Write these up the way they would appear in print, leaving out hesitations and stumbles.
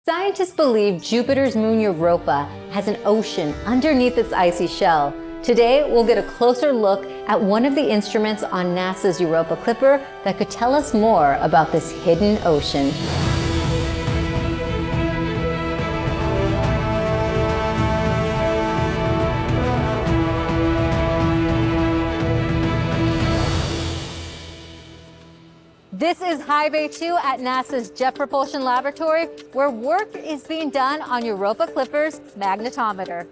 Scientists believe Jupiter's moon Europa has an ocean underneath its icy shell. Today, we'll get a closer look at one of the instruments on NASA's Europa Clipper that could tell us more about this hidden ocean. This is High Bay 2 at NASA's Jet Propulsion Laboratory, where work is being done on Europa Clipper's magnetometer.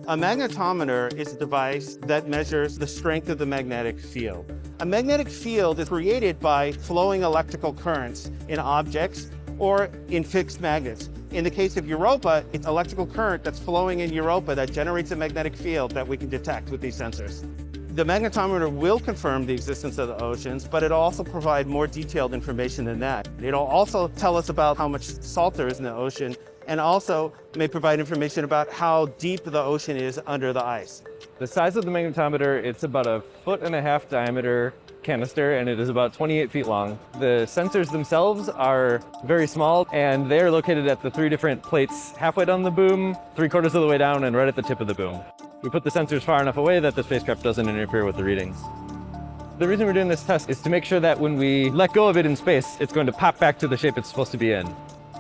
A magnetometer is a device that measures the strength of the magnetic field. A magnetic field is created by flowing electrical currents in objects or in fixed magnets. In the case of Europa, it's electrical current that's flowing in Europa that generates a magnetic field that we can detect with these sensors. The magnetometer will confirm the existence of the oceans, but it'll also provide more detailed information than that. It'll also tell us about how much salt there is in the ocean, and also may provide information about how deep the ocean is under the ice. The size of the magnetometer, it's about a 1.5 foot diameter canister, and it is about 28 feet long. The sensors themselves are very small, and they're located at the 3 different plates halfway down the boom, 3/4 of the way down, and right at the tip of the boom. We put the sensors far enough away that the spacecraft doesn't interfere with the readings. The reason we're doing this test is to make sure that when we let go of it in space, it's going to pop back to the shape it's supposed to be in.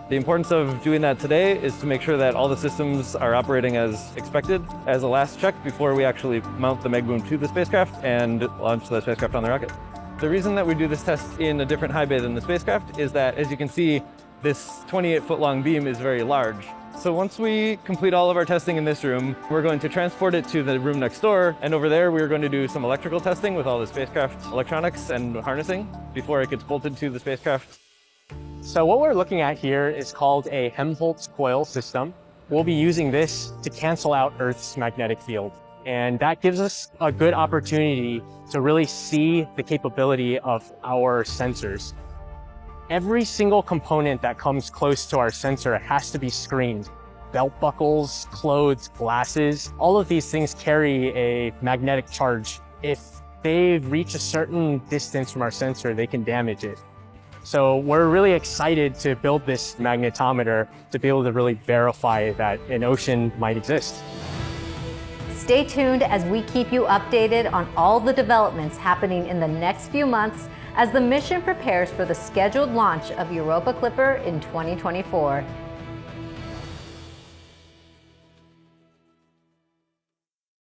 The importance of doing that today is to make sure that all the systems are operating as expected as a last check before we actually mount the mag boom to the spacecraft and launch the spacecraft on the rocket. The reason that we do this test in a different high bay than the spacecraft is that, as you can see, this 28-foot long beam is very large. So once we complete all of our testing in this room, we're going to transport it to the room next door, and over there we're going to do some electrical testing with all the spacecraft electronics and harnessing before it gets bolted to the spacecraft. So what we're looking at here is called a Helmholtz coil system. We'll be using this to cancel out Earth's magnetic field. And that gives us a good opportunity to really see the capability of our sensors. Every single component that comes close to our sensor has to be screened. Belt buckles, clothes, glasses, all of these things carry a magnetic charge. If they reach a certain distance from our sensor, they can damage it. So we're really excited to build this magnetometer to be able to really verify that an ocean might exist. Stay tuned as we keep you updated on all the developments happening in the next few months as the mission prepares for the scheduled launch of Europa Clipper in 2024.